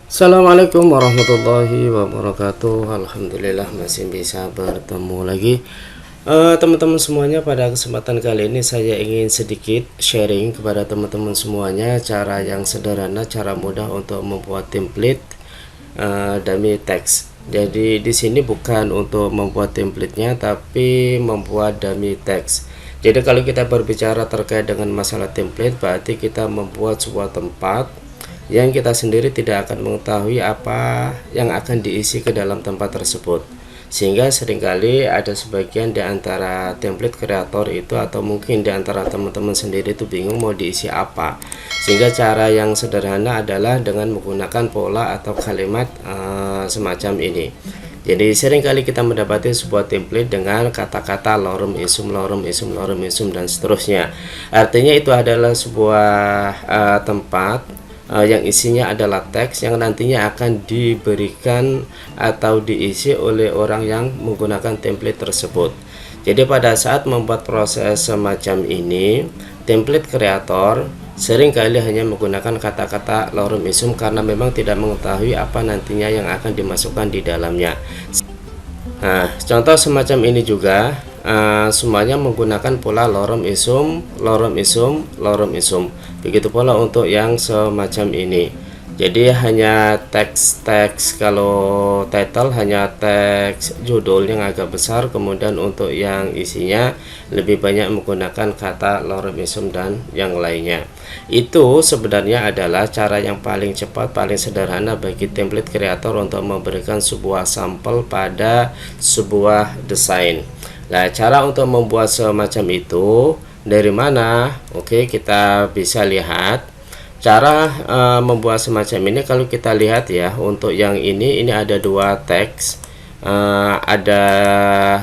Assalamualaikum warahmatullahi wabarakatuh. Alhamdulillah masih bisa bertemu lagi teman-teman semuanya. Pada kesempatan kali ini saya ingin sedikit sharing kepada teman-teman semuanya cara yang sederhana, cara mudah untuk membuat template dummy text. Jadi di sini bukan untuk membuat template-nya, tapi membuat dummy text. Jadi kalau kita berbicara terkait dengan masalah template, berarti kita membuat sebuah tempat yang kita sendiri tidak akan mengetahui apa yang akan diisi ke dalam tempat tersebut, sehingga seringkali ada sebagian di antara template kreator itu, atau mungkin di antara teman-teman sendiri itu bingung mau diisi apa. Sehingga cara yang sederhana adalah dengan menggunakan pola atau kalimat semacam ini. Jadi seringkali kita mendapati sebuah template dengan kata-kata lorem issum, lorem issum, lorem issum, dan seterusnya. Artinya itu adalah sebuah tempat yang isinya adalah teks yang nantinya akan diberikan atau diisi oleh orang yang menggunakan template tersebut. Jadi pada saat membuat proses semacam ini, template kreator seringkali hanya menggunakan kata-kata lorem issum karena memang tidak mengetahui apa nantinya yang akan dimasukkan di dalamnya. Nah, contoh semacam ini juga semuanya menggunakan pola lorem issum, lorem issum, lorem issum. Begitu pula untuk yang semacam ini. Jadi hanya teks-teks, kalau title hanya teks judul yang agak besar, kemudian untuk yang isinya lebih banyak menggunakan kata lorem issum dan yang lainnya. Itu sebenarnya adalah cara yang paling cepat, paling sederhana bagi template kreator untuk memberikan sebuah sampel pada sebuah desain. Nah, cara untuk membuat semacam itu dari mana? Oke, kita bisa lihat cara membuat semacam ini. Kalau kita lihat ya, untuk yang ini ada dua teks, ada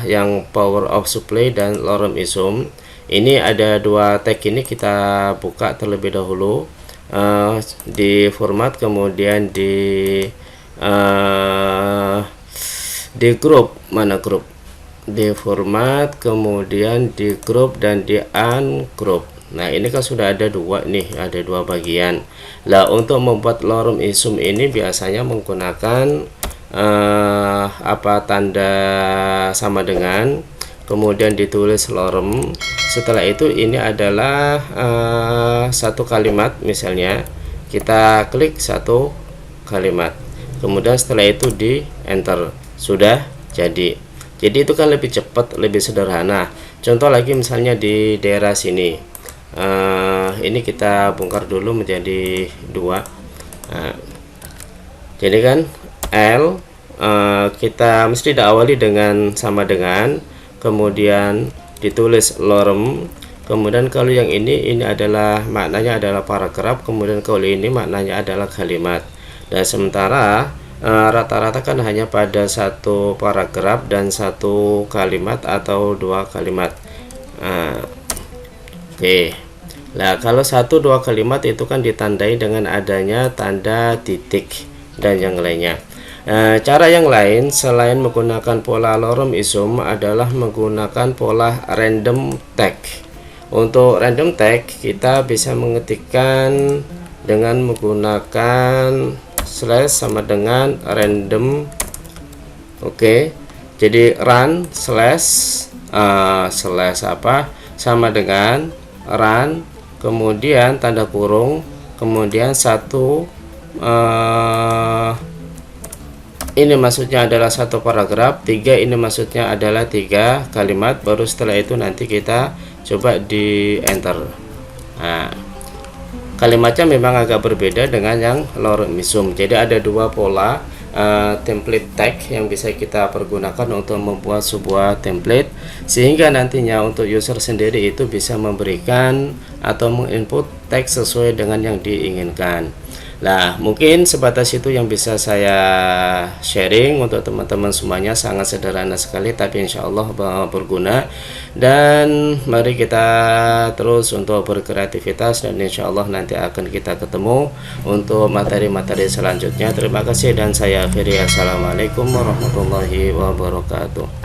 yang power of supply dan lorem issum. Ini ada dua tag, ini kita buka terlebih dahulu di format, kemudian di grup, mana grup, di format, kemudian di grup dan di ungroup. Nah, ini kan sudah ada dua nih, ada dua bagian. Lah, untuk membuat lorem issum ini biasanya menggunakan tanda sama dengan, kemudian ditulis lorem. Setelah itu ini adalah satu kalimat, misalnya kita klik satu kalimat, kemudian setelah itu di enter, sudah jadi. Jadi itu kan lebih cepat, lebih sederhana. Contoh lagi misalnya di daerah sini, ini kita bongkar dulu menjadi dua. Jadi kan L, kita mesti diawali dengan sama dengan, kemudian ditulis lorem, kemudian kalau yang ini adalah maknanya adalah paragraf, kemudian kalau ini maknanya adalah kalimat. Dan sementara rata-rata kan hanya pada satu paragraf dan satu kalimat atau dua kalimat. Oke. Nah, kalau satu dua kalimat itu kan ditandai dengan adanya tanda titik dan yang lainnya. Cara yang lain selain menggunakan pola lorem issum adalah menggunakan pola random tag. Untuk random tag kita bisa mengetikkan dengan menggunakan slash sama dengan random. Oke, jadi run slash sama dengan run, kemudian tanda kurung, kemudian satu, ini maksudnya adalah satu paragraf, tiga ini maksudnya adalah tiga kalimat, baru setelah itu nanti kita coba di enter. Nah, kalimatnya memang agak berbeda dengan yang lorem issum. Jadi ada dua pola template tag yang bisa kita pergunakan untuk membuat sebuah template, sehingga nantinya untuk user sendiri itu bisa memberikan atau menginput teks sesuai dengan yang diinginkan. Nah, mungkin sebatas itu yang bisa saya sharing untuk teman-teman semuanya. Sangat sederhana sekali, tapi insya Allah berguna. Dan mari kita terus untuk berkreativitas, dan insya Allah nanti akan kita ketemu untuk materi-materi selanjutnya. Terima kasih dan saya akhiri. Assalamualaikum warahmatullahi wabarakatuh.